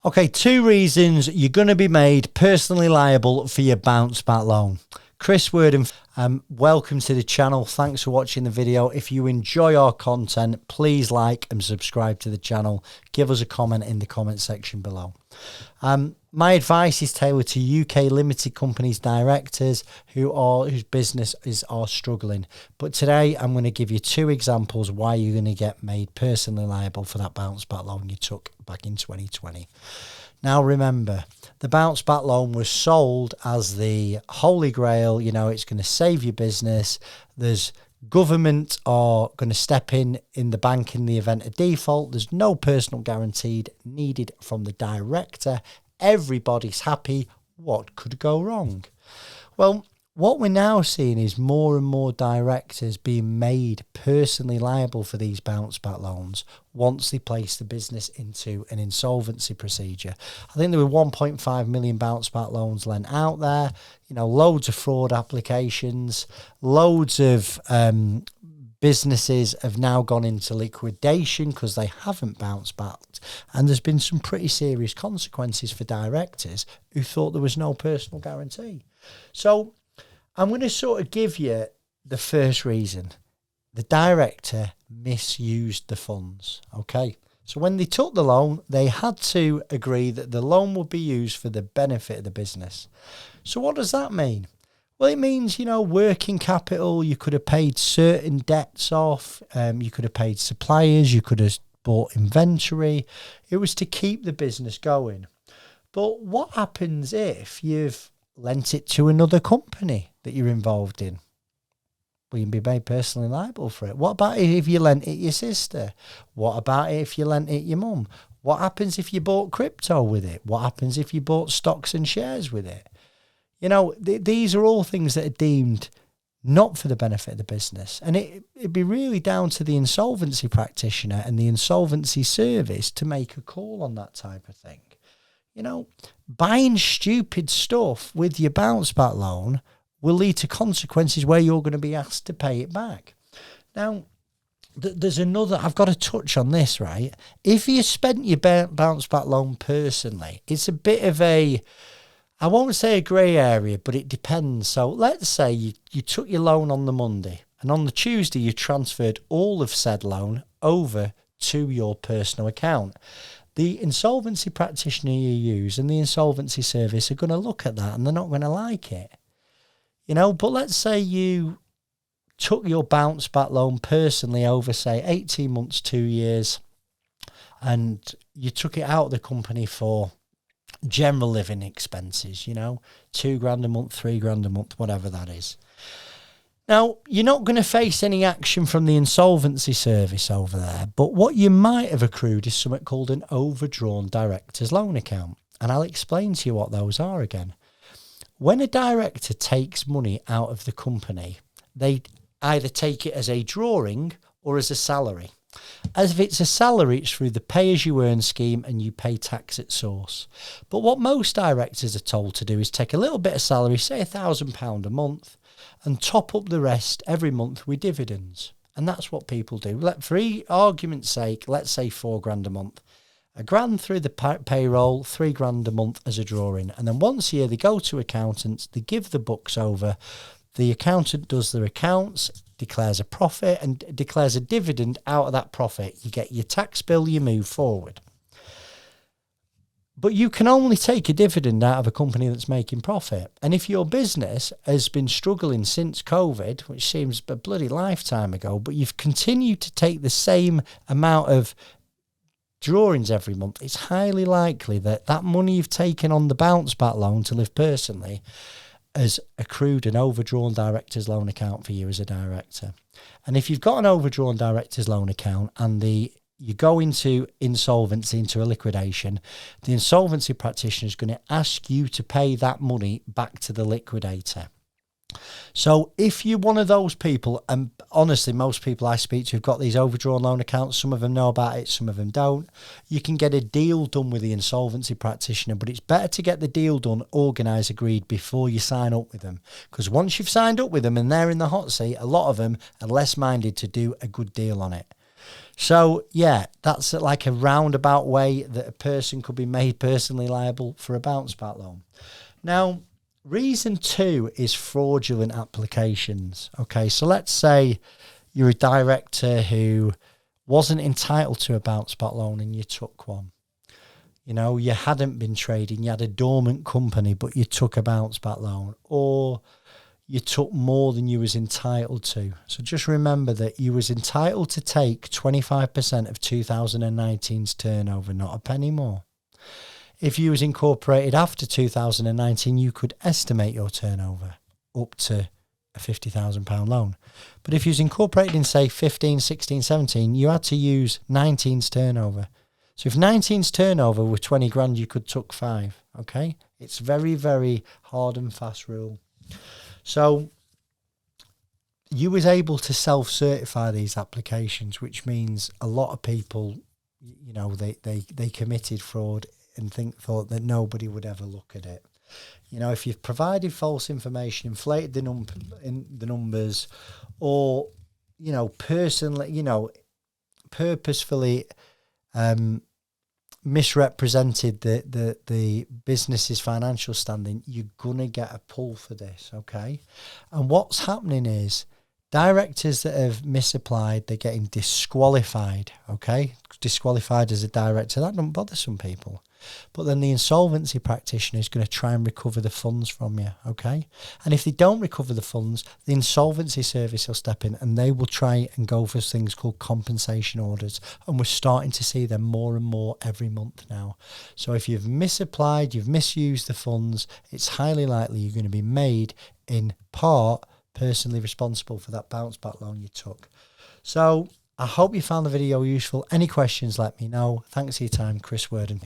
Okay, 2 reasons you're going to be made personally liable for your bounce back loan. Chris Worden, welcome to the channel. Thanks for watching the video. If you enjoy our content, please like and subscribe to the channel. Give us a comment in the comment section below. My advice is tailored to UK limited companies directors whose businesses are struggling. But today I'm going to give you 2 examples why you're going to get made personally liable for that bounce back loan you took back in 2020. Now remember, the bounce back loan was sold as the holy grail. You know, it's going to save your business. There's government are going to step in the bank in the event of default. There's no personal guarantee needed from the director. Everybody's happy. What could go wrong? Well, what we're now seeing is more and more directors being made personally liable for these bounce back loans once they place the business into an insolvency procedure. I think there were 1.5 million bounce back loans lent out there, you know, loads of fraud applications, loads of businesses have now gone into liquidation because they haven't bounced back. And there's been some pretty serious consequences for directors who thought there was no personal guarantee. So I'm going to sort of give you the first reason. The director misused the funds, okay? So when they took the loan, they had to agree that the loan would be used for the benefit of the business. So what does that mean? Well, it means, you know, working capital, you could have paid certain debts off, you could have paid suppliers, you could have bought inventory. It was to keep the business going. But what happens if you've lent it to another company that you're involved in? Well, you can be made personally liable for it. What about if you lent it your sister? What about if you lent it your mum? What happens if you bought crypto with it? What happens if you bought stocks and shares with it? You know, these are all things that are deemed not for the benefit of the business. And it'd be really down to the insolvency practitioner and the insolvency service to make a call on that type of thing. You know, buying stupid stuff with your bounce back loan will lead to consequences where you're going to be asked to pay it back. Now, there's another, I've got to touch on this, right? If you spent your bounce back loan personally, it's a bit of a, I won't say a grey area, but it depends. So let's say you took your loan on the Monday and on the Tuesday you transferred all of said loan over to your personal account. The insolvency practitioner you use and the insolvency service are going to look at that and they're not going to like it. You know, but let's say you took your bounce back loan personally over, say, 18 months, 2 years, and you took it out of the company for general living expenses, you know, £2,000 a month, £3,000 a month, whatever that is. Now, you're not going to face any action from the insolvency service over there, but what you might have accrued is something called an overdrawn director's loan account. And I'll explain to you what those are again. When a director takes money out of the company, they either take it as a drawing or as a salary. As if it's a salary, it's through the pay-as-you-earn scheme and you pay tax at source. But what most directors are told to do is take a little bit of salary, say £1,000 a month, and top up the rest every month with dividends. And that's what people do. For argument's sake, let's say £4,000 a month. £1,000 through the payroll, £3,000 a month as a drawing. And then once a year they go to accountants, they give the books over. The accountant does their accounts, declares a profit and declares a dividend out of that profit. You get your tax bill, you move forward. But you can only take a dividend out of a company that's making profit. And if your business has been struggling since COVID, which seems a bloody lifetime ago, but you've continued to take the same amount of drawings every month, it's highly likely that that money you've taken on the bounce back loan to live personally has accrued an overdrawn director's loan account for you as a director. And if you've got an overdrawn director's loan account and you go into insolvency, into a liquidation, the insolvency practitioner is going to ask you to pay that money back to the liquidator. So if you're one of those people, and honestly, most people I speak to have got these overdrawn loan accounts, some of them know about it, some of them don't, you can get a deal done with the insolvency practitioner, but it's better to get the deal done, organised, agreed before you sign up with them. Because once you've signed up with them and they're in the hot seat, a lot of them are less minded to do a good deal on it. So yeah, that's like a roundabout way that a person could be made personally liable for a bounce back loan. Now, reason 2 is fraudulent applications. Okay, so let's say you're a director who wasn't entitled to a bounce back loan and you took one. You know, you hadn't been trading, you had a dormant company, but you took a bounce back loan, or you took more than you was entitled to. So just remember that you was entitled to take 25% of 2019's turnover, not a penny more. If you was incorporated after 2019, you could estimate your turnover up to a £50,000 loan. But if you was incorporated in, say, 15, 16, 17, you had to use 19's turnover. So if 19's turnover were 20 grand, you could took 5, okay? It's very, very hard and fast rule. So you was able to self-certify these applications, which means a lot of people, you know, they committed fraud and thought that nobody would ever look at it. You know, if you've provided false information, inflated the numbers, or, you know, personally, you know, purposefully misrepresented the business's financial standing, you're gonna get a pull for this, okay? And what's happening is directors that have misapplied, they're getting disqualified, okay? Disqualified as a director, that doesn't bother some people. But then the insolvency practitioner is going to try and recover the funds from you, okay? And if they don't recover the funds, the insolvency service will step in and they will try and go for things called compensation orders. And we're starting to see them more and more every month now. So if you've misapplied, you've misused the funds, it's highly likely you're going to be made in part personally responsible for that bounce back loan you took. So I hope you found the video useful. Any questions, let me know. Thanks for your time. Chris Worden.